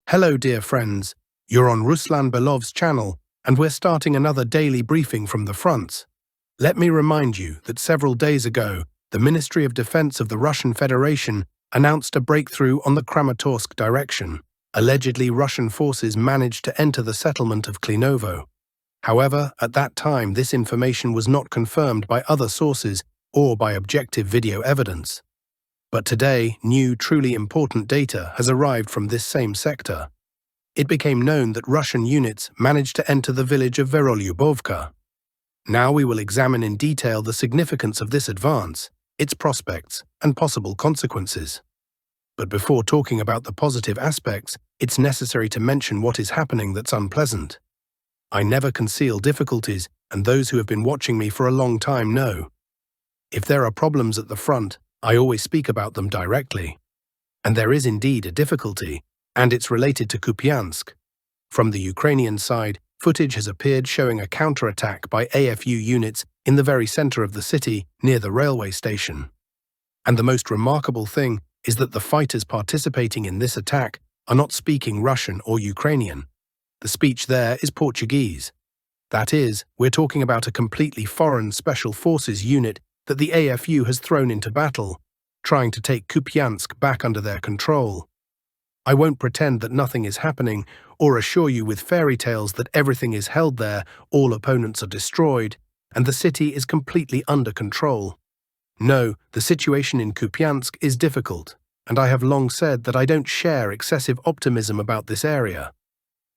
Hello, dear friends. You're on Ruslan Belov's channel, and we're starting another daily briefing from the fronts. Let me remind you that several days ago, the Ministry of Defense of the Russian Federation announced a breakthrough on the Kramatorsk direction. Allegedly, Russian forces managed to enter the settlement of Klinovo. However, at that time, this information was not confirmed by other sources or by objective video evidence. But today, new, truly important data has arrived from this same sector. It became known that Russian units managed to enter the village of Verolyubovka. Now we will examine in detail the significance of this advance, its prospects, and possible consequences. But before talking about the positive aspects, it's necessary to mention what is happening that's unpleasant. I never conceal difficulties, and those who have been watching me for a long time know. If there are problems at the front, I always speak about them directly. And there is indeed a difficulty, and it's related to Kupiansk. From the Ukrainian side, footage has appeared showing a counterattack by AFU units in the very center of the city, near the railway station. And the most remarkable thing is that the fighters participating in this attack are not speaking Russian or Ukrainian. The speech there is Portuguese. That is, we're talking about a completely foreign special forces unit that the AFU has thrown into battle, trying to take Kupiansk back under their control. I won't pretend that nothing is happening or assure you with fairy tales that everything is held there, all opponents are destroyed, and the city is completely under control. No, the situation in Kupiansk is difficult, and I have long said that I don't share excessive optimism about this area.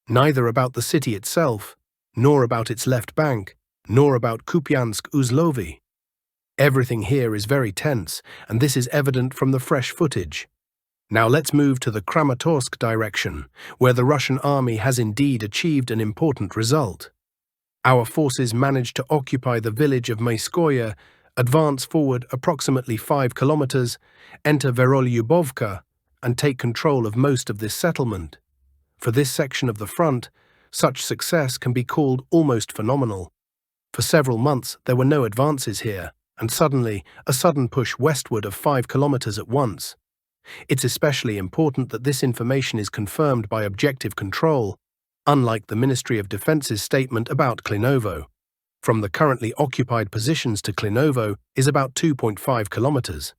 Neither about the city itself, nor about its left bank, nor about Kupiansk-Uzlovi. Everything here is very tense, and this is evident from the fresh footage. Now let's move to the Kramatorsk direction, where the Russian army has indeed achieved an important result. Our forces managed to occupy the village of Mayskoye, advance forward approximately 5 kilometers, enter Verolyubovka, and take control of most of this settlement. For this section of the front, such success can be called almost phenomenal. For several months there were no advances here, and suddenly a sudden push westward of 5 kilometers at once. It's especially important that this information is confirmed by objective control, unlike the Ministry of Defense's statement about Klinovo. From the currently occupied positions to Klinovo is about 2.5 kilometers.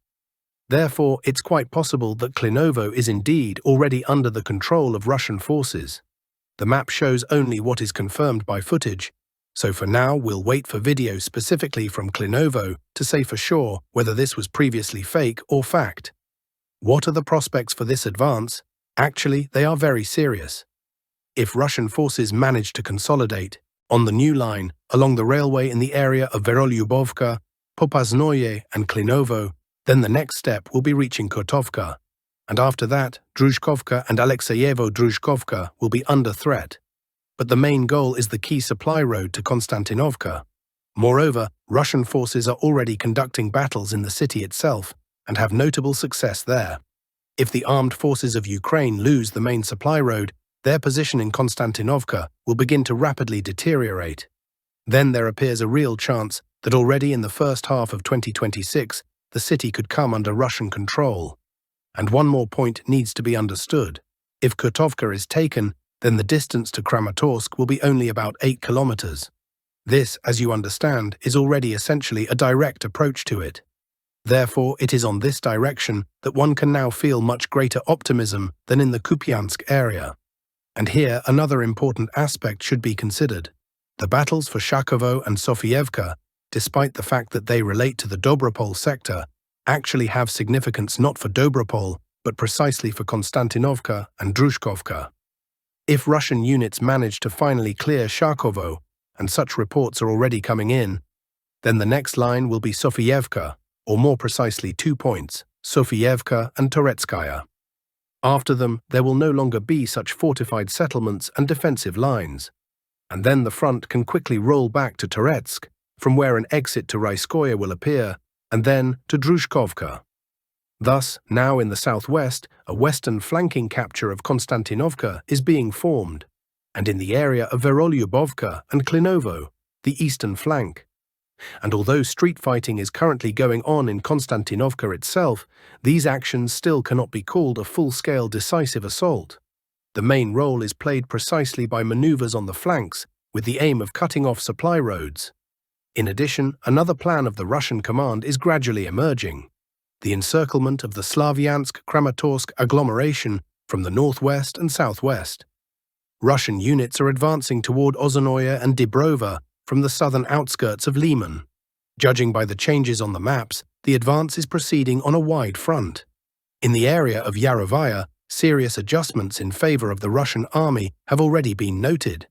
Therefore, it's quite possible that Klinovo is indeed already under the control of Russian forces. The map shows only what is confirmed by footage, so for now we'll wait for video specifically from Klinovo to say for sure whether this was previously fake or fact. What are the prospects for this advance? Actually, they are very serious. If Russian forces manage to consolidate on the new line along the railway in the area of Verolyubovka, Popasnoye and Klinovo, then the next step will be reaching Kotovka, and after that, Druzhkovka and Alexeyevo-Druzhkovka will be under threat. But the main goal is the key supply road to Konstantinovka. Moreover, Russian forces are already conducting battles in the city itself and have notable success there. If the armed forces of Ukraine lose the main supply road, their position in Konstantinovka will begin to rapidly deteriorate. Then there appears a real chance that already in the first half of 2026, the city could come under Russian control. And one more point needs to be understood. If Kotovka is taken, then the distance to Kramatorsk will be only about 8 kilometers. This, as you understand, is already essentially a direct approach to it. Therefore, it is on this direction that one can now feel much greater optimism than in the Kupiansk area. And here another important aspect should be considered. The battles for Shakovo and Sofievka, despite the fact that they relate to the Dobropol sector, actually have significance not for Dobropol, but precisely for Konstantinovka and Druzhkovka. If Russian units manage to finally clear Shakovo, and such reports are already coming in, then the next line will be Sofievka, or more precisely 2 points, Sofievka and Toretskaya. After them, there will no longer be such fortified settlements and defensive lines, and then the front can quickly roll back to Toretsk, from where an exit to Raiskoye will appear, and then to Druzhkovka. Thus, now in the southwest, a western flanking capture of Konstantinovka is being formed, and in the area of Verolyubovka and Klinovo, the eastern flank. And although street fighting is currently going on in Konstantinovka itself, these actions still cannot be called a full-scale decisive assault. The main role is played precisely by maneuvers on the flanks, with the aim of cutting off supply roads. In addition, another plan of the Russian command is gradually emerging: the encirclement of the Slavyansk-Kramatorsk agglomeration from the northwest and southwest. Russian units are advancing toward Ozernoye and Dibrova from the southern outskirts of Liman. Judging by the changes on the maps, the advance is proceeding on a wide front. In the area of Yarovaya, serious adjustments in favor of the Russian army have already been noted.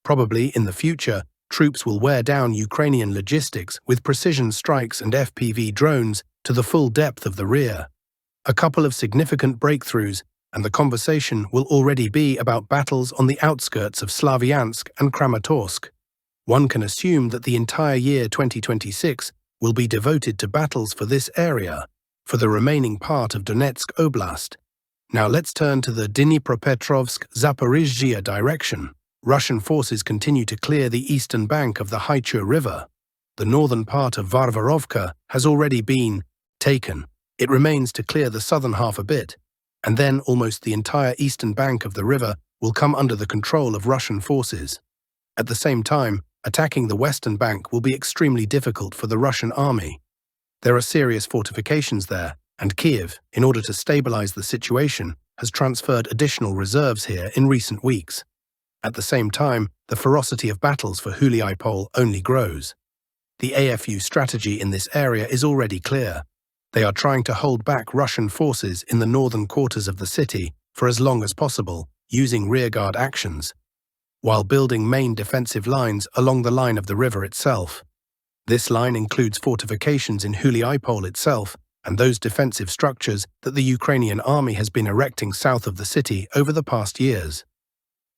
Probably in the future, troops will wear down Ukrainian logistics with precision strikes and FPV drones to the full depth of the rear. A couple of significant breakthroughs, and the conversation will already be about battles on the outskirts of Slavyansk and Kramatorsk. One can assume that the entire year 2026 will be devoted to battles for this area, for the remaining part of Donetsk Oblast. Now let's turn to the Dnipropetrovsk-Zaporizhzhia direction. Russian forces continue to clear the eastern bank of the Huliaipole River. The northern part of Varvarovka has already been taken. It remains to clear the southern half a bit, and then almost the entire eastern bank of the river will come under the control of Russian forces. At the same time, attacking the western bank will be extremely difficult for the Russian army. There are serious fortifications there, and Kiev, in order to stabilize the situation, has transferred additional reserves here in recent weeks. At the same time, the ferocity of battles for Huliaipole only grows. The AFU strategy in this area is already clear. They are trying to hold back Russian forces in the northern quarters of the city for as long as possible, using rearguard actions, while building main defensive lines along the line of the river itself. This line includes fortifications in Huliaipole itself and those defensive structures that the Ukrainian army has been erecting south of the city over the past years.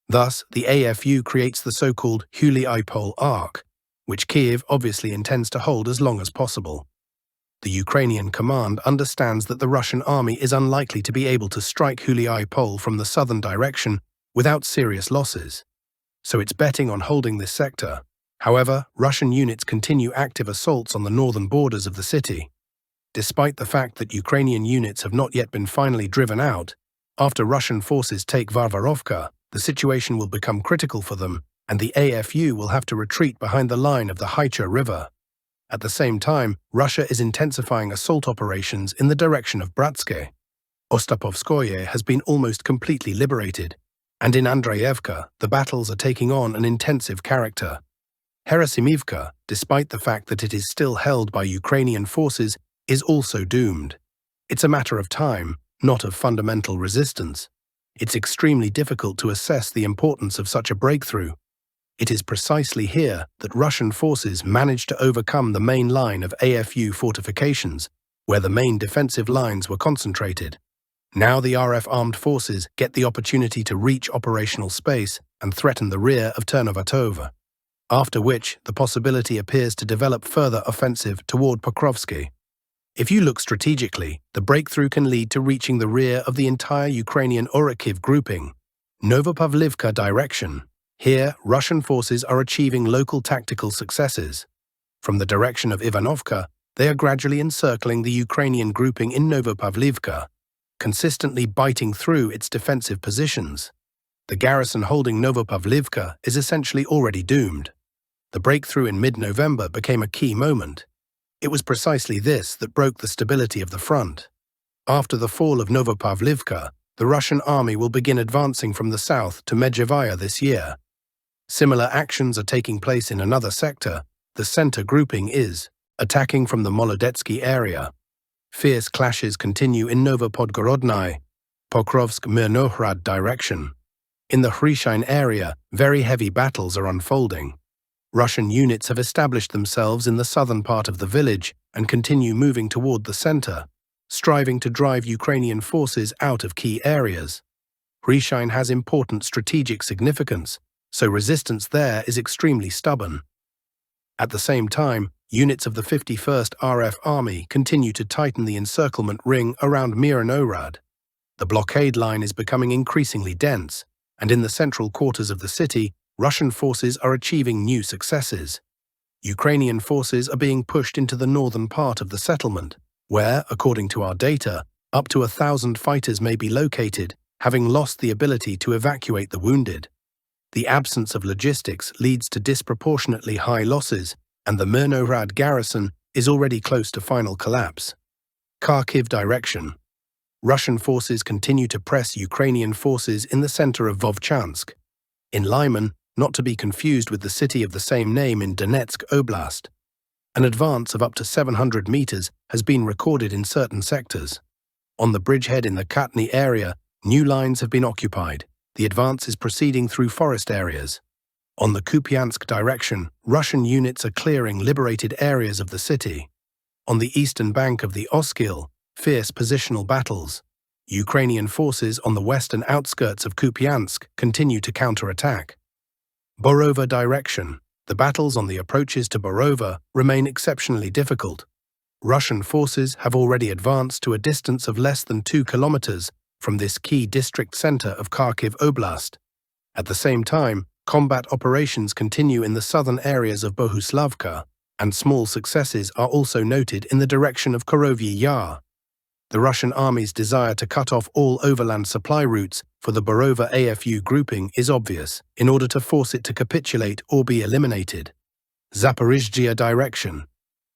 Thus, the AFU creates the so-called Huliaipole Arc, which Kiev obviously intends to hold as long as possible. The Ukrainian command understands that the Russian army is unlikely to be able to strike Huliaipole from the southern direction without serious losses, so it's betting on holding this sector. However, Russian units continue active assaults on the northern borders of the city. Despite the fact that Ukrainian units have not yet been finally driven out, after Russian forces take Varvarovka, the situation will become critical for them, and the AFU will have to retreat behind the line of the Huliaipole River. At the same time, Russia is intensifying assault operations in the direction of Bratske. Ostapovskoye has been almost completely liberated, and in Andreyevka, the battles are taking on an intensive character. Herasimivka, despite the fact that it is still held by Ukrainian forces, is also doomed. It's a matter of time, not of fundamental resistance. It's extremely difficult to assess the importance of such a breakthrough. It is precisely here that Russian forces managed to overcome the main line of AFU fortifications, where the main defensive lines were concentrated. Now the RF armed forces get the opportunity to reach operational space and threaten the rear of Ternovatova, after which the possibility appears to develop further offensive toward Pokrovsky. If you look strategically, the breakthrough can lead to reaching the rear of the entire Ukrainian Orikhiv grouping, Novopavlivka direction. Here, Russian forces are achieving local tactical successes. From the direction of Ivanovka, they are gradually encircling the Ukrainian grouping in Novopavlivka, consistently biting through its defensive positions. The garrison holding Novopavlivka is essentially already doomed. The breakthrough in mid-November became a key moment. It was precisely this that broke the stability of the front. After the fall of Novopavlivka, the Russian army will begin advancing from the south to Medjevaya this year. Similar actions are taking place in another sector. The center grouping is attacking from the Molodetsky area. Fierce clashes continue in Novopodgorodny, Pokrovsk-Mrynograd direction. In the Hryshyn area, very heavy battles are unfolding. Russian units have established themselves in the southern part of the village and continue moving toward the center, striving to drive Ukrainian forces out of key areas. Hryshyn has important strategic significance, so resistance there is extremely stubborn. At the same time, units of the 51st RF Army continue to tighten the encirclement ring around Mrynograd. The blockade line is becoming increasingly dense, and in the central quarters of the city, Russian forces are achieving new successes. Ukrainian forces are being pushed into the northern part of the settlement, where, according to our data, up to 1,000 fighters may be located, having lost the ability to evacuate the wounded. The absence of logistics leads to disproportionately high losses, and the Mrynograd garrison is already close to final collapse. Kharkiv direction. Russian forces continue to press Ukrainian forces in the center of Vovchansk. In Lyman, not to be confused with the city of the same name in Donetsk Oblast. An advance of up to 700 meters has been recorded in certain sectors. On the bridgehead in the Katny area, new lines have been occupied. The advance is proceeding through forest areas. On the Kupiansk direction, Russian units are clearing liberated areas of the city. On the eastern bank of the Oskil, fierce positional battles. Ukrainian forces on the western outskirts of Kupiansk continue to counterattack. Borova direction. The battles on the approaches to Borova remain exceptionally difficult. Russian forces have already advanced to a distance of less than 2 kilometers from this key district center of Kharkiv Oblast. At the same time, combat operations continue in the southern areas of Bohuslavka, and small successes are also noted in the direction of Korovyi Yar. The Russian army's desire to cut off all overland supply routes for the Borova AFU grouping is obvious, in order to force it to capitulate or be eliminated. Zaporizhzhia direction.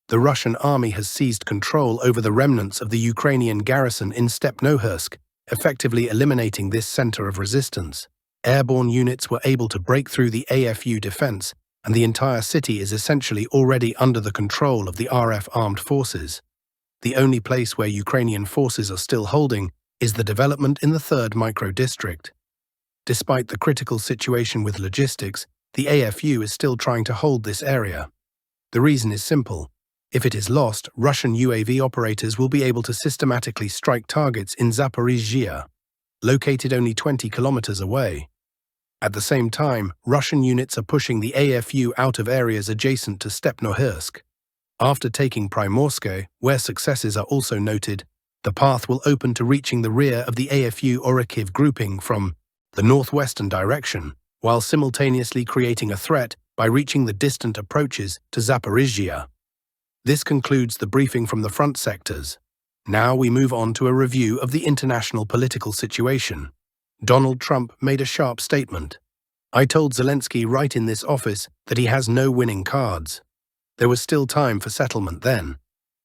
The Russian army has seized control over the remnants of the Ukrainian garrison in Stepnohursk, effectively eliminating this center of resistance. Airborne units were able to break through the AFU defense, and the entire city is essentially already under the control of the RF armed forces. The only place where Ukrainian forces are still holding is the development in the 3rd micro-district. Despite the critical situation with logistics, the AFU is still trying to hold this area. The reason is simple. If it is lost, Russian UAV operators will be able to systematically strike targets in Zaporizhzhia, located only 20 kilometers away. At the same time, Russian units are pushing the AFU out of areas adjacent to Stepnohursk. After taking Primorske, where successes are also noted, the path will open to reaching the rear of the AFU Orikhiv grouping from the northwestern direction, while simultaneously creating a threat by reaching the distant approaches to Zaporizhzhia. This concludes the briefing from the front sectors. Now we move on to a review of the international political situation. Donald Trump made a sharp statement. "I told Zelensky right in this office that he has no winning cards. There was still time for settlement then.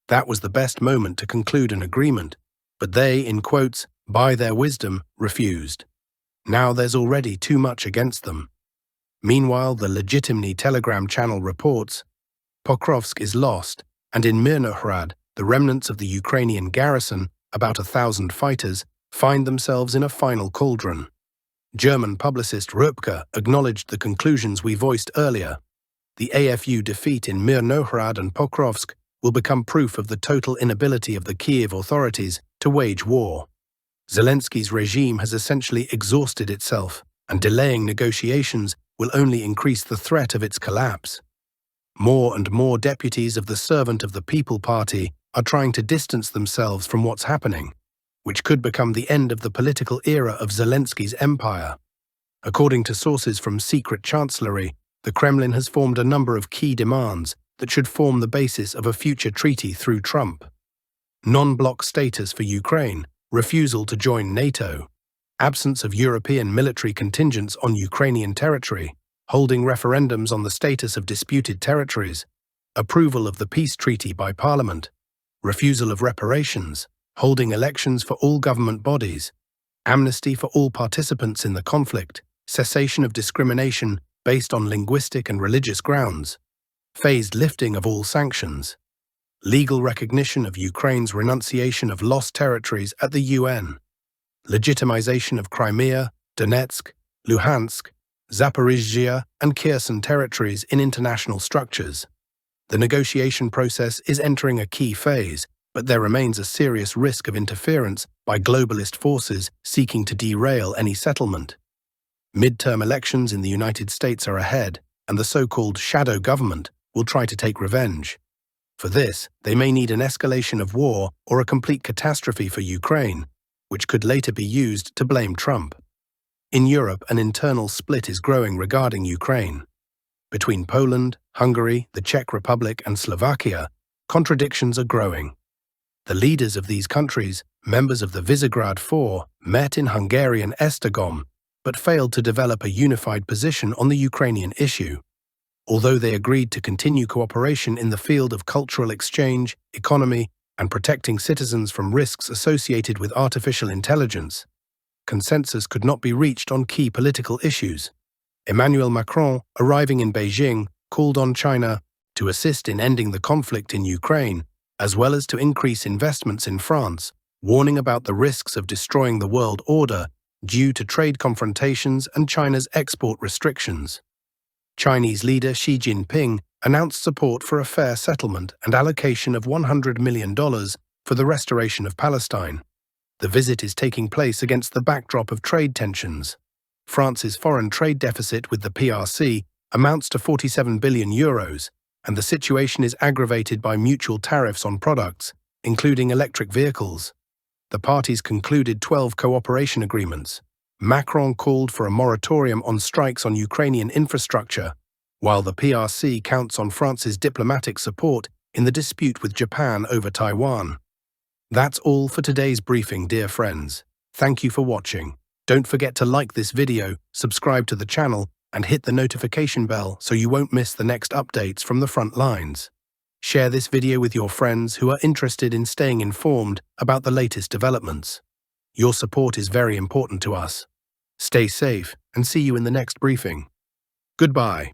That was the best moment to conclude an agreement, but they, in quotes, by their wisdom, refused. Now there's already too much against them." Meanwhile, the Legitimny Telegram channel reports, Pokrovsk is lost, and in Mrynograd, the remnants of the Ukrainian garrison, about 1,000 fighters, find themselves in a final cauldron. German publicist Röpke acknowledged the conclusions we voiced earlier. The AFU defeat in Mrynograd and Pokrovsk will become proof of the total inability of the Kiev authorities to wage war. Zelensky's regime has essentially exhausted itself, and delaying negotiations will only increase the threat of its collapse. More and more deputies of the Servant of the People Party are trying to distance themselves from what's happening, which could become the end of the political era of Zelensky's empire. According to sources from secret chancellery, the Kremlin has formed a number of key demands that should form the basis of a future treaty through Trump. Non-bloc status for Ukraine, refusal to join NATO, absence of European military contingents on Ukrainian territory, holding referendums on the status of disputed territories, approval of the peace treaty by Parliament, refusal of reparations, holding elections for all government bodies, amnesty for all participants in the conflict, cessation of discrimination based on linguistic and religious grounds, phased lifting of all sanctions, legal recognition of Ukraine's renunciation of lost territories at the UN, legitimization of Crimea, Donetsk, Luhansk, Zaporizhzhia, and Kherson territories in international structures. The negotiation process is entering a key phase, but there remains a serious risk of interference by globalist forces seeking to derail any settlement. Midterm elections in the United States are ahead, and the so-called shadow government will try to take revenge. For this, they may need an escalation of war or a complete catastrophe for Ukraine, which could later be used to blame Trump. In Europe, an internal split is growing regarding Ukraine. Between Poland, Hungary, the Czech Republic, and Slovakia, contradictions are growing. The leaders of these countries, members of the Visegrad Four met in Hungarian Esztergom, but failed to develop a unified position on the Ukrainian issue. Although they agreed to continue cooperation in the field of cultural exchange, economy, and protecting citizens from risks associated with artificial intelligence, consensus could not be reached on key political issues. Emmanuel Macron, arriving in Beijing, called on China to assist in ending the conflict in Ukraine, as well as to increase investments in France, warning about the risks of destroying the world order due to trade confrontations and China's export restrictions. Chinese leader Xi Jinping announced support for a fair settlement and allocation of $100 million for the restoration of Palestine. The visit is taking place against the backdrop of trade tensions. France's foreign trade deficit with the PRC amounts to €47 billion, and the situation is aggravated by mutual tariffs on products, including electric vehicles. The parties concluded 12 cooperation agreements. Macron called for a moratorium on strikes on Ukrainian infrastructure, while the PRC counts on France's diplomatic support in the dispute with Japan over Taiwan. That's all for today's briefing, dear friends. Thank you for watching. Don't forget to like this video, subscribe to the channel, and hit the notification bell so you won't miss the next updates from the front lines. Share this video with your friends who are interested in staying informed about the latest developments. Your support is very important to us. Stay safe and see you in the next briefing. Goodbye.